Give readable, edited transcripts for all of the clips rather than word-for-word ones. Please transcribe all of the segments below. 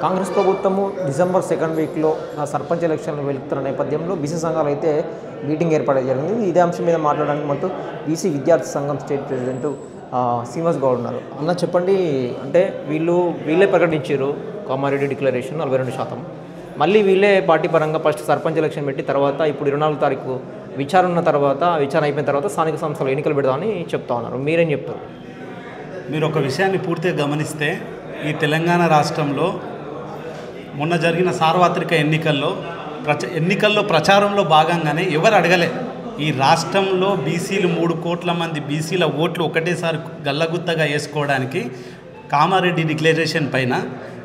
కాంగ్రెస్ ప్రభుత్వము December second వీక్లో సర్పంచ్ ఎలక్షన్లు వెళ్తున్న నేపథ్యంలో బీసీ సంఘాలు అయితే మీటింగ్ ఏర్పాటు జరిగింది. ఇదే అంశం మీద మాట్లాడడానికి మనతో బీసీ విద్యార్థి సంఘం స్టేట్ ప్రెసిడెంట్ శ్రీనివాస్ గౌడ్ ఉన్నారు. అన్న చెప్పండి, అంటే వీళ్ళే ప్రకటించారు కామారెడ్డి డిక్లరేషన్ 42%. మళ్ళీ వీళ్ళే పార్టీ పరంగా ఫస్ట్ సర్పంచ్ ఎలక్షన్ పెట్టి తర్వాత ఇప్పుడు 24 తారీఖు విచారణ ఉన్న తర్వాత విచారణ అయిపోయిన తర్వాత స్థానిక సంస్థలు ఎన్నికలు పెడదామని చెప్తా ఉన్నారు. మీరేం చెప్తారు? మీరు ఒక విషయాన్ని పూర్తిగా గమనిస్తే ఈ తెలంగాణ రాష్ట్రంలో మొన్న జరిగిన సార్వత్రిక ఎన్నికల్లో ప్రచారంలో భాగంగానే ఎవరు అడగలే ఈ రాష్ట్రంలో బీసీలు 3 కోట్ల మంది బీసీల ఓట్లు ఒకటేసారి గల్లగుత్తగా వేసుకోవడానికి కామారెడ్డి డిక్లరేషన్ పైన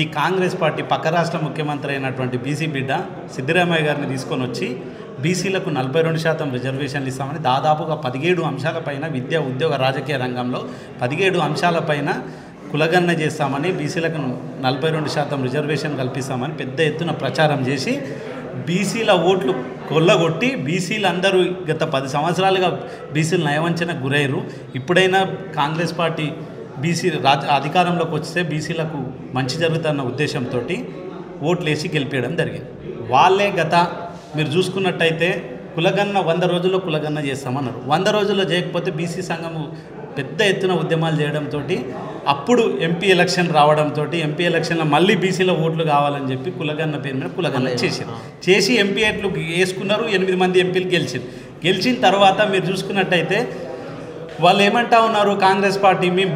ఈ కాంగ్రెస్ పార్టీ పక్క రాష్ట్ర ముఖ్యమంత్రి అయినటువంటి బీసీ బిడ్డ సిద్ధరామయ్య గారిని తీసుకొని వచ్చి బీసీలకు 42% రిజర్వేషన్లు ఇస్తామని దాదాపుగా 17 అంశాలపైన విద్య ఉద్యోగ రాజకీయ రంగంలో 17 అంశాలపైన కులగణన చేస్తామని బీసీలకు 42% రిజర్వేషన్ కల్పిస్తామని పెద్ద ఎత్తున ప్రచారం చేసి బీసీల ఓట్లు కొల్లగొట్టి బీసీలందరూ గత 10 సంవత్సరాలుగా బీసీలు నయవంచనకు గురయ్యారు. ఇప్పుడైనా కాంగ్రెస్ పార్టీ బీసీ అధికారంలోకి వస్తే బీసీలకు మంచి జరుగుతున్న ఉద్దేశంతో ఓట్లు వేసి గెలిపేయడం జరిగింది. వాళ్ళే గత మీరు చూసుకున్నట్టయితే కులగణన 100 రోజుల్లో కులగణన చేస్తామన్నారు. 100 రోజుల్లో చేయకపోతే బీసీ సంఘము పెద్ద ఎత్తున ఉద్యమాలు చేయడంతో అప్పుడు ఎంపీ ఎలక్షన్ రావడంతో ఎంపీ ఎలక్షన్లో మళ్ళీ బీసీలో ఓట్లు కావాలని చెప్పి కులగణన పేరు మీద కులగణన చేసి ఎంపీ ఎట్లు వేసుకున్నారు. 8 మంది ఎంపీలు గెలిచిన తర్వాత మీరు చూసుకున్నట్టయితే వాళ్ళు ఏమంటా ఉన్నారు, కాంగ్రెస్ పార్టీ మేము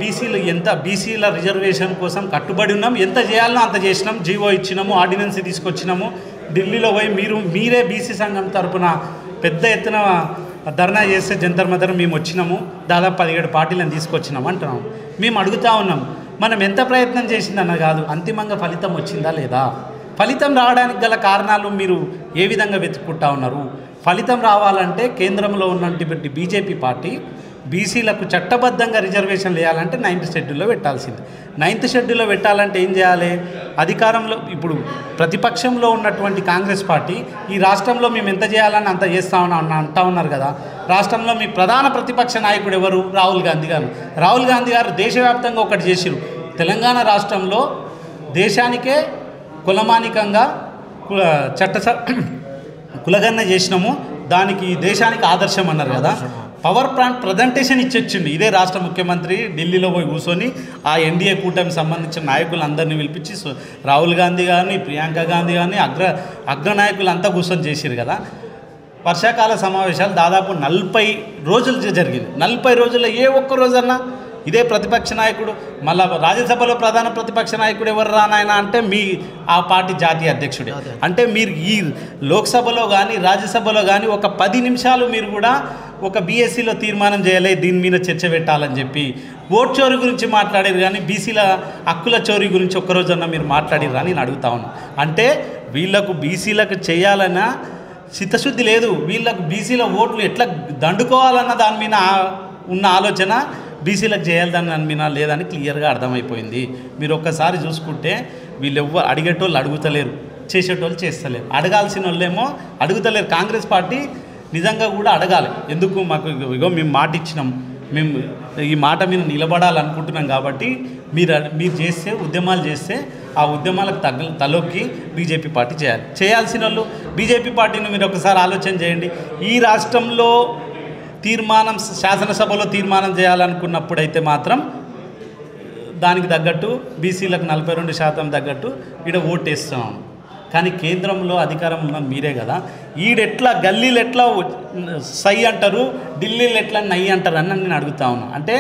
బీసీల రిజర్వేషన్ కోసం కట్టుబడి ఉన్నాం, ఎంత చేయాలనో అంత చేసినాం, జీవో ఇచ్చినాము, ఆర్డినెన్స్ తీసుకొచ్చినాము, ఢిల్లీలో పోయి మీరే బీసీ సంఘం తరపున పెద్ద ఎత్తున ధర్నా చేస్తే జంతర్ మంతర్ మేము వచ్చినాము, దాదాపు 17 పార్టీలను తీసుకొచ్చినాము అంటున్నాము. మేము అడుగుతూ ఉన్నాం, మనం ఎంత ప్రయత్నం చేసిందన్న కాదు, అంతిమంగా ఫలితం వచ్చిందా లేదా? ఫలితం రావడానికి గల కారణాలు మీరు ఏ విధంగా వెతుక్కుంటా ఉన్నారు? ఫలితం రావాలంటే కేంద్రంలో ఉన్నటువంటి బీజేపీ పార్టీ బీసీలకు చట్టబద్ధంగా రిజర్వేషన్లు వేయాలంటే 9th షెడ్యూల్లో పెట్టాల్సింది. 9th షెడ్యూల్లో పెట్టాలంటే ఏం చేయాలి? అధికారంలో ఇప్పుడు ప్రతిపక్షంలో ఉన్నటువంటి కాంగ్రెస్ పార్టీ ఈ రాష్ట్రంలో మేము ఎంత చేయాలని అంత చేస్తామని అంటా ఉన్నారు కదా. రాష్ట్రంలో మీ ప్రధాన ప్రతిపక్ష నాయకుడు ఎవరు? రాహుల్ గాంధీ గారు. రాహుల్ గాంధీ గారు దేశవ్యాప్తంగా ఒకటి చేసిరు, తెలంగాణ రాష్ట్రంలో దేశానికే కులమానికంగా కులగణన చేసినాము, దానికి దేశానికి ఆదర్శం అన్నారు కదా. పవర్ ప్లాంట్ ప్రజెంటేషన్ ఇచ్చొచ్చిండు ఇదే రాష్ట్ర ముఖ్యమంత్రి. ఢిల్లీలో పోయి కూర్చొని ఆ ఎన్డీఏ కూటమికి సంబంధించిన నాయకులందరినీ పిలిపించి రాహుల్ గాంధీ గారిని, ప్రియాంక గాంధీ గారిని, అగ్రనాయకులు అంతా కూర్చొని చేసిరు కదా. వర్షాకాల సమావేశాలు దాదాపు 40 రోజులు జరిగింది. 40 రోజుల్లో ఏ ఒక్క రోజన్నా ఇదే ప్రతిపక్ష నాయకుడు, మళ్ళీ రాజ్యసభలో ప్రధాన ప్రతిపక్ష నాయకుడు ఎవరు రానాయన అంటే మీ ఆ పార్టీ జాతీయ అధ్యక్షుడే. అంటే మీరు ఈ లోక్సభలో కానీ రాజ్యసభలో కానీ ఒక 10 నిమిషాలు మీరు కూడా ఒక బీఎస్సీలో తీర్మానం చేయాలి, దీని మీద చర్చ పెట్టాలని చెప్పి ఓట్ చోరీ గురించి మాట్లాడారు, కానీ బీసీల హక్కుల చోరీ గురించి ఒక్కరోజన్నా మీరు మాట్లాడిర్రా అని నేను అడుగుతా ఉన్నాను. అంటే వీళ్ళకు బీసీలకు చేయాలన్న చిత్తశుద్ధి లేదు, వీళ్ళకు బీసీల ఓట్లు ఎట్లా దండుకోవాలన్న దాని మీద ఉన్న ఆలోచన బీసీలకు చేయాలి దాని మీద లేదని క్లియర్గా అర్థమైపోయింది. మీరు ఒక్కసారి చూసుకుంటే వీళ్ళు అడిగేటోళ్ళు అడుగుతలేరు, చేసేటోళ్ళు చేస్తలేరు. అడగాల్సిన వాళ్ళేమో అడుగుతలేరు. కాంగ్రెస్ పార్టీ నిజంగా కూడా అడగాలి, ఎందుకు మాకు మేము మాట ఇచ్చినాం, మేము ఈ మాట మీద నిలబడాలనుకుంటున్నాం కాబట్టి మీరు చేస్తే ఉద్యమాలు చేస్తే ఆ ఉద్యమాలకు తలొక్కి బీజేపీ పార్టీ చేయాల్సిన వాళ్ళు బీజేపీ పార్టీని మీరు ఒకసారి ఆలోచన చేయండి. ఈ రాష్ట్రంలో శాసనసభలో తీర్మానం చేయాలనుకున్నప్పుడైతే మాత్రం దానికి తగ్గట్టు బీసీలకు 42% తగ్గట్టు ఈడ ఓటేస్తున్నాం. కానీ కేంద్రంలో అధికారం ఉన్నది మీరే కదా. ఈడెట్లా గల్లీలు ఎట్లా సై అంటారు, ఢిల్లీలు ఎట్లా నై అంటారు అని నేను అడుగుతా ఉన్నాను. అంటే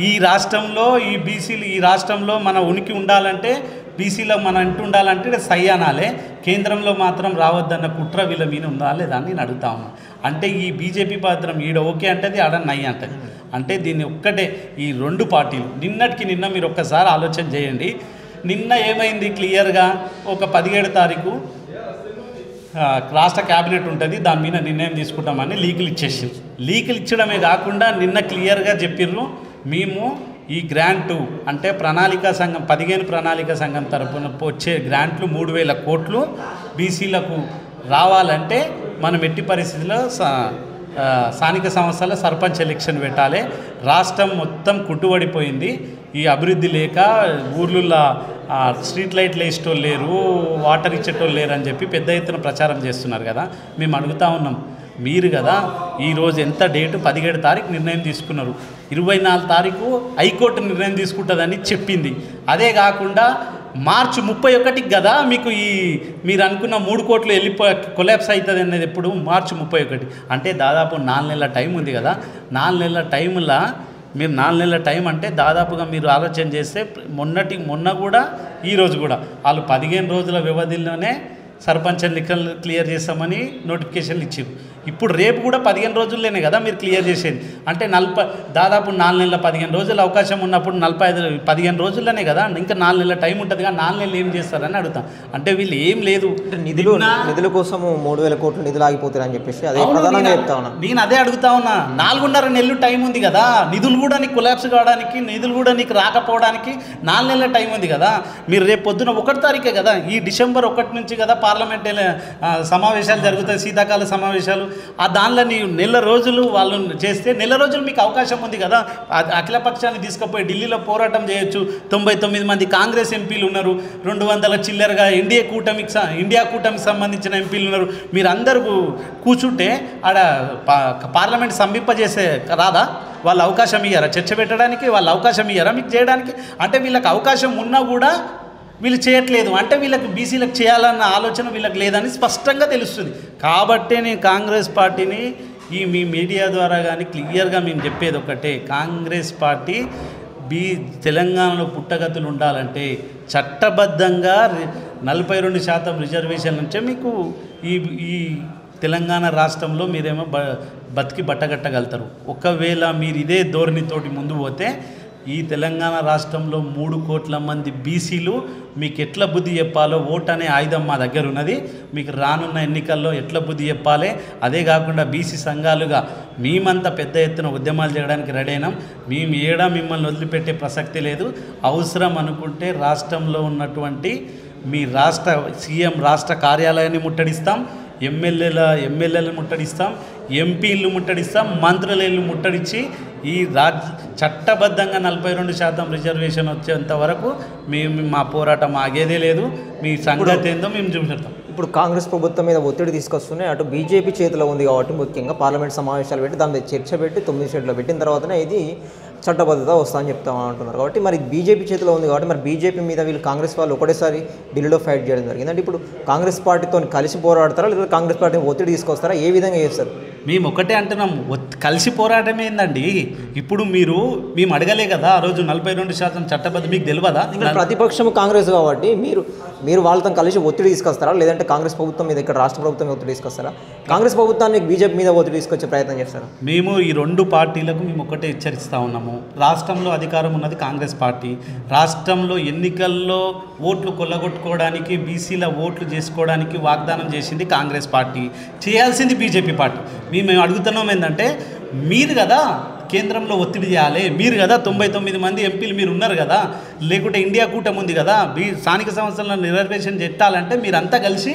ఈ రాష్ట్రంలో ఈ బీసీలు ఈ రాష్ట్రంలో మన ఉనికి ఉండాలంటే బీసీలో మనం అంటూ ఉండాలంటే సై అనాలే, కేంద్రంలో మాత్రం రావద్దన్న కుట్ర వీళ్ళ మీద ఉందా లేదా అని నేను అడుగుతా ఉన్నాను. అంటే ఈ బీజేపీ పాత్రం ఈడ ఓకే అంటది, ఆడ నై అంటది. అంటే దీన్ని ఒక్కటే ఈ 2 పార్టీలు నిన్నటికి నిన్న మీరు ఒక్కసారి ఆలోచన చేయండి. నిన్న ఏమైంది క్లియర్గా, ఒక 17 తారీఖు రాష్ట్ర క్యాబినెట్ ఉంటుంది, దాని మీద నిర్ణయం తీసుకుంటామని లీకులు ఇచ్చడమే కాకుండా నిన్న క్లియర్గా చెప్పిర్రు, మేము ఈ గ్రాంటు అంటే ప్రణాళికా సంఘం 15 ప్రణాళికా సంఘం తరపున వచ్చే గ్రాంట్లు 3000 కోట్లు బీసీలకు రావాలంటే మనం ఎట్టి పరిస్థితుల్లో స్థానిక సంస్థల సర్పంచ్ ఎలక్షన్ పెట్టాలి. రాష్ట్రం మొత్తం కుట్టుబడిపోయింది, ఈ అభివృద్ధి లేక ఊర్లలో స్ట్రీట్ లైట్లు వేసేటోళ్ళు లేరు, వాటర్ ఇచ్చేటోళ్ళు లేరు అని చెప్పి పెద్ద ఎత్తున ప్రచారం చేస్తున్నారు కదా. మేము అడుగుతా ఉన్నాం, మీరు కదా ఈరోజు ఎంత డేటు 17 తారీఖు నిర్ణయం తీసుకున్నారు, 24 తారీఖు హైకోర్టు నిర్ణయం తీసుకుంటుందని చెప్పింది. అదే కాకుండా మార్చి 31కి కదా మీకు మీరు అనుకున్న 3 కోట్లు కొలాప్స్ అవుతుంది అనేది ఎప్పుడు మార్చి 31. అంటే దాదాపు 4 నెలల టైం ఉంది కదా. 4 నెలల టైంలో మీరు 4 నెలల టైం అంటే దాదాపుగా మీరు ఆలోచన చేస్తే మొన్న కూడా ఈరోజు కూడా వాళ్ళు 15 రోజుల వ్యవధిలోనే సర్పంచ్ ఎన్నికలు క్లియర్ చేస్తామని నోటిఫికేషన్లు ఇచ్చారు. ఇప్పుడు రేపు కూడా 15 రోజుల్లోనే కదా మీరు క్లియర్ చేసేది. అంటే దాదాపు 4 నెలల 15 రోజులు అవకాశం ఉన్నప్పుడు 15 రోజుల్లోనే కదా. ఇంకా 4 నెలల టైం ఉంటుంది కదా. 4 నెలలు ఏం చేస్తారని అడుగుతాం. అంటే వీళ్ళు ఏం లేదు, నిధుల కోసం 3000 కోట్లు నిధులు ఆగిపోతారని చెప్పేసి అదే ప్రధానంగా చెప్తా ఉన్నా. నేను అదే అడుగుతా ఉన్నా. 4.5 నెలలు టైం ఉంది కదా. నిధులు కూడా నీకు కొలాప్స్ కావడానికి, నిధులు కూడా నీకు రాకపోవడానికి 4 నెలల టైం ఉంది కదా. మీరు రేపు పొద్దున 1 తారీఖే కదా, ఈ డిసెంబర్ 1 నుంచి కదా పార్లమెంట్ సమావేశాలు జరుగుతాయి, శీతాకాల సమావేశాలు. ఆ దానిలో నెల రోజులు వాళ్ళు చేస్తే నెల రోజులు మీకు అవకాశం ఉంది కదా. అఖిల పక్షాన్ని తీసుకుపోయి ఢిల్లీలో పోరాటం చేయొచ్చు. 99 మంది కాంగ్రెస్ ఎంపీలు ఉన్నారు, 200 చిల్లరగా ఇండియా కూటమికి సంబంధించిన ఎంపీలు ఉన్నారు. మీరు అందరూ కూర్చుంటే ఆడ పార్లమెంట్ సంభింపజేసే రాదా? వాళ్ళు అవకాశం ఇయ్యారా చర్చ పెట్టడానికి? వాళ్ళు అవకాశం ఇయ్యారా మీకు చేయడానికి? అంటే వీళ్ళకి అవకాశం ఉన్నా కూడా వీళ్ళు చేయట్లేదు. అంటే వీళ్ళకి బీసీలకు చేయాలన్న ఆలోచన వీళ్ళకి లేదని స్పష్టంగా తెలుస్తుంది. కాబట్టే నేను కాంగ్రెస్ పార్టీని మీ మీడియా ద్వారా కానీ క్లియర్గా మేము చెప్పేది ఒకటే, కాంగ్రెస్ పార్టీ తెలంగాణలో పుట్టగతులు ఉండాలంటే చట్టబద్ధంగా 42% రిజర్వేషన్ నుంచే మీకు ఈ తెలంగాణ రాష్ట్రంలో మీరేమో బతికి బట్టగట్టగలుగుతారు. ఒకవేళ మీరు ఇదే ధోరణితోటి ముందు పోతే ఈ తెలంగాణ రాష్ట్రంలో 3 కోట్ల మంది బీసీలు మీకు ఎట్లా బుద్ధి చెప్పాలో ఓట్ అనే ఆయుధం మా దగ్గర ఉన్నది. మీకు రానున్న ఎన్నికల్లో ఎట్లా బుద్ధి చెప్పాలి. అదే కాకుండా బీసీ సంఘాలుగా మేమంతా పెద్ద ఎత్తున ఉద్యమాలు చేయడానికి రెడీ అయినాం. మేము మిమ్మల్ని వదిలిపెట్టే ప్రసక్తి లేదు. అవసరం అనుకుంటే రాష్ట్రంలో ఉన్నటువంటి మీ సీఎం రాష్ట్ర కార్యాలయాన్ని ముట్టడిస్తాం, ఎమ్మెల్యేలను ముట్టడిస్తాం, ఎంపీలు ముట్టడిస్తాం, మంత్రులను ముట్టడించి ఈ చట్టబద్ధంగా 42% రిజర్వేషన్ వచ్చేంత వరకు మా పోరాటం ఆగేదే లేదు. మీ సంగతి ఏందో మేము చూపెడతాం. ఇప్పుడు కాంగ్రెస్ ప్రభుత్వం మీద ఒత్తిడి తీసుకొస్తున్నాయి. అటు బీజేపీ చేతిలో ఉంది కాబట్టి ముఖ్యంగా పార్లమెంట్ సమావేశాలు పెట్టి దాని మీద చర్చ పెట్టి 9 షెడ్లో పెట్టిన తర్వాతనే ఇది చట్టబద్ధత వస్తుందని చెప్తామంటున్నారు. కాబట్టి మరి బీజేపీ చేతిలో ఉంది కాబట్టి మరి బీజేపీ మీద వీళ్ళు కాంగ్రెస్ వాళ్ళు ఒకటేసారి ఢిల్లీలో ఫైట్ చేయడం జరిగింది. అంటే ఇప్పుడు కాంగ్రెస్ పార్టీతో కలిసి పోరాడతారా లేదా కాంగ్రెస్ పార్టీని ఒత్తిడి తీసుకొస్తారా? ఏ విధంగా చేస్తారు? మేము ఒకటే అంటున్నాం, కలిసి పోరాటం ఏందండి. ఇప్పుడు మేము అడగలే కదా ఆ రోజు 42% చట్టబద్ధ, మీకు తెలియదా? ప్రతిపక్షం కాంగ్రెస్ కాబట్టి మీరు వాళ్ళతో కలిసి ఒత్తిడి తీసుకొస్తారా లేదంటే కాంగ్రెస్ ప్రభుత్వం మీద ఇక్కడ రాష్ట్ర ప్రభుత్వం మీద ఒత్తిడి తీసుకొస్తారా? కాంగ్రెస్ ప్రభుత్వాన్ని బీజేపీ మీద ఒత్తిడి తీసుకొచ్చే ప్రయత్నం చేస్తారా? మేము ఈ 2 పార్టీలకు మేము ఒకటే హెచ్చరిస్తూ ఉన్నాము. రాష్ట్రంలో అధికారం ఉన్నది కాంగ్రెస్ పార్టీ. రాష్ట్రంలో ఎన్నికల్లో ఓట్లు కొల్లగొట్టుకోవడానికి, బీసీల ఓట్లు చేసుకోవడానికి వాగ్దానం చేసింది కాంగ్రెస్ పార్టీ, చేయాల్సింది బీజేపీ పార్టీ. మేము అడుగుతున్నాం ఏంటంటే, మీరు కదా కేంద్రంలో ఒత్తిడి చేయాలి, మీరు కదా 99 మంది ఎంపీలు మీరు ఉన్నారు కదా, లేకుంటే ఇండియా కూటమి ఉంది కదా, స్థానిక సంస్థలను రిజర్వేషన్ పెట్టాలంటే మీరంతా కలిసి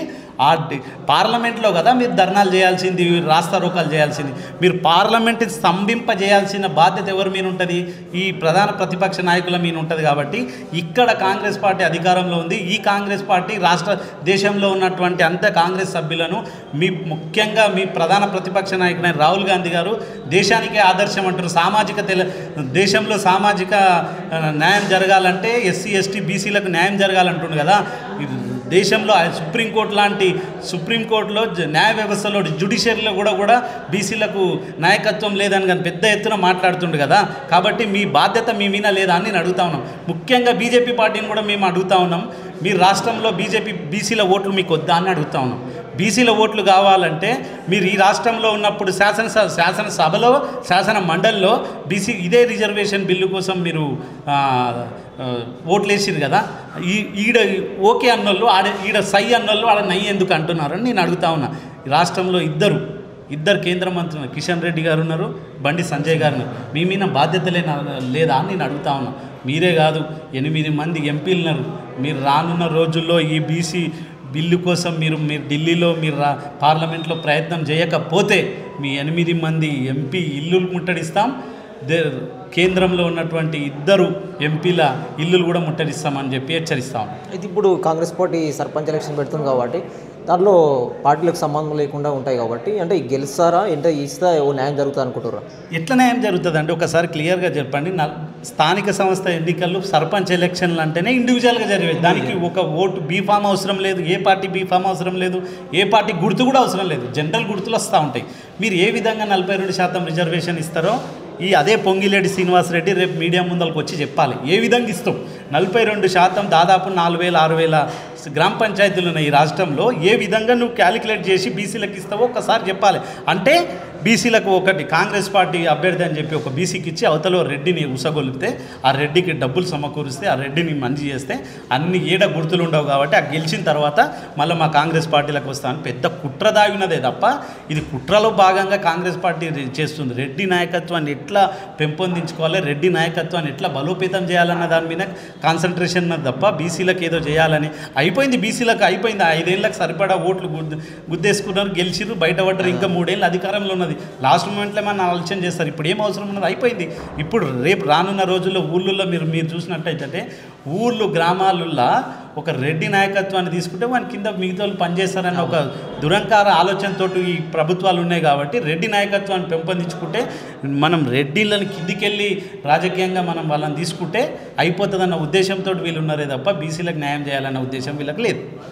పార్లమెంట్లో కదా మీరు ధర్నాలు చేయాల్సింది, రాస్తారోకాలు చేయాల్సింది. మీరు పార్లమెంట్ స్తంభింపజేయాల్సిన బాధ్యత ఎవరి మీద ఉంటుంది? ఈ ప్రధాన ప్రతిపక్ష నాయకుల మీద ఉంటుంది. కాబట్టి ఇక్కడ కాంగ్రెస్ పార్టీ అధికారంలో ఉంది. ఈ కాంగ్రెస్ పార్టీ దేశంలో ఉన్నటువంటి అంత కాంగ్రెస్ సభ్యులను ముఖ్యంగా మీ ప్రధాన ప్రతిపక్ష నాయకుడైన రాహుల్ గాంధీ గారు దేశానికే ఆదర్శం అంటారు. దేశంలో సామాజిక న్యాయం జరగాలంటే ఎస్సీ ఎస్టీ బీసీలకు న్యాయం జరగాలంటుండు కదా. దేశంలో సుప్రీంకోర్టులో న్యాయ వ్యవస్థలో జ్యుడిషియరీలో కూడా బీసీలకు నాయకత్వం లేదని కానీ పెద్ద ఎత్తున మాట్లాడుతుండు కదా. కాబట్టి మీ బాధ్యత మీ మీద లేదా అని నేను అడుగుతా ఉన్నాం. ముఖ్యంగా బీజేపీ పార్టీని కూడా మేము అడుగుతా ఉన్నాం, మీ రాష్ట్రంలో బీసీల ఓట్లు మీకు వద్దా అని అడుగుతా ఉన్నాం. బీసీల ఓట్లు కావాలంటే మీరు ఈ రాష్ట్రంలో ఉన్నప్పుడు శాసనసభలో శాసన మండలిలో ఇదే రిజర్వేషన్ బిల్లు కోసం మీరు ఓట్లు వేసిరు కదా. ఈడ ఓకే అన్నోళ్ళు ఈడ సై అన్నోళ్ళు ఆడ నయ్యి ఎందుకు అంటున్నారని నేను అడుగుతా ఉన్నా. రాష్ట్రంలో ఇద్దరు కేంద్ర మంత్రులు కిషన్ రెడ్డి గారు ఉన్నారు, బండి సంజయ్ గారు ఉన్నారు. మీ మీద బాధ్యత లేదా అని నేను అడుగుతా ఉన్నా. మీరే కాదు 8 మంది ఎంపీలు ఉన్నారు. మీరు రానున్న రోజుల్లో ఈ బీసీ బిల్లు కోసం మీరు ఢిల్లీలో పార్లమెంట్లో ప్రయత్నం చేయకపోతే మీ 8 మంది ఎంపీ ఇల్లులు ముట్టడిస్తాం, కేంద్రంలో ఉన్నటువంటి 2 ఎంపీల ఇల్లులు కూడా ముట్టడిస్తామని చెప్పి హెచ్చరిస్తాం. ఇది ఇప్పుడు కాంగ్రెస్ పార్టీ సర్పంచ్ ఎలక్షన్ పెడుతుంది కాబట్టి దాంట్లో పార్టీలకు సంబంధం లేకుండా ఉంటాయి కాబట్టి అంటే గెలుస్తారా అంటే ఇస్తే ఓ న్యాయం జరుగుతుంది అనుకుంటారా? ఎట్లా న్యాయం జరుగుతుంది అంటే ఒకసారి క్లియర్గా చెప్పండి. స్థానిక సంస్థ ఎన్నికల్లో సర్పంచ్ ఎలక్షన్లు అంటేనే ఇండివిజువల్గా జరిగేది. దానికి ఒక ఓటు బీఫామ్ అవసరం లేదు, ఏ పార్టీ బీఫామ్ అవసరం లేదు, ఏ పార్టీ గుర్తు కూడా అవసరం లేదు. జనరల్ గుర్తులు వస్తూ ఉంటాయి. మీరు ఏ విధంగా 42% రిజర్వేషన్ ఇస్తారో అదే పొంగిలేటి శ్రీనివాసరెడ్డి రేపు మీడియా ముందరకు వచ్చి చెప్పాలి ఏ విధంగా ఇస్తాం. 42% దాదాపు 4000-6000 గ్రామ పంచాయతీలు ఉన్నాయి ఈ రాష్ట్రంలో. ఏ విధంగా నువ్వు క్యాలిక్యులేట్ చేసి బీసీలకు ఇస్తావో ఒక్కసారి చెప్పాలి. అంటే బీసీలకు ఒకటి కాంగ్రెస్ పార్టీ అభ్యర్థి అని చెప్పి ఒక బీసీకి ఇచ్చి అవతల రెడ్డిని ఉసగొలిపితే ఆ రెడ్డికి డబ్బులు సమకూరిస్తే ఆ రెడ్డిని మంచి చేస్తే అన్ని ఏడ గుర్తులు ఉండవు కాబట్టి ఆ గెలిచిన తర్వాత మళ్ళీ మా కాంగ్రెస్ పార్టీలకు వస్తామని పెద్ద కుట్ర దాగినదే తప్ప ఇది కుట్రలో భాగంగా కాంగ్రెస్ పార్టీ చేస్తుంది. రెడ్డి నాయకత్వాన్ని ఎట్లా పెంపొందించుకోవాలి, రెడ్డి నాయకత్వాన్ని ఎట్లా బలోపేతం చేయాలన్న దాని మీద కాన్సన్ట్రేషన్ తప్ప బీసీలకు ఏదో చేయాలని అయిపోయింది. బీసీలకు అయిపోయింది. 5 ఏళ్ళకి సరిపడా ఓట్లు గుద్దేసుకున్నారు, గెలిచిరు, బయటపడ్డారు. ఇంకా 3 ఏళ్ళు అధికారంలో ఉన్నది. లాస్ట్ మూమెంట్లో ఏమన్నా ఆలోచన చేస్తారు. ఇప్పుడు ఏం అవసరం ఉన్నది, అయిపోయింది. ఇప్పుడు రేపు రానున్న రోజుల్లో ఊళ్ళల్లో మీరు చూసినట్టయితే ఊళ్ళు గ్రామాలల్లో ఒక రెడ్డి నాయకత్వాన్ని తీసుకుంటే వాని కింద మిగతా వాళ్ళు పనిచేస్తారన్న ఒక దురంకార ఆలోచనతో ఈ ప్రభుత్వాలు ఉన్నాయి. కాబట్టి రెడ్డి నాయకత్వాన్ని పెంపొందించుకుంటే మనం రెడ్డిలను కిందికెళ్ళి రాజకీయంగా మనం వాళ్ళని తీసుకుంటే అయిపోతుందన్న ఉద్దేశంతో వీళ్ళు ఉన్నారే తప్ప బీసీలకు న్యాయం చేయాలన్న ఉద్దేశం వీళ్ళకి లేదు.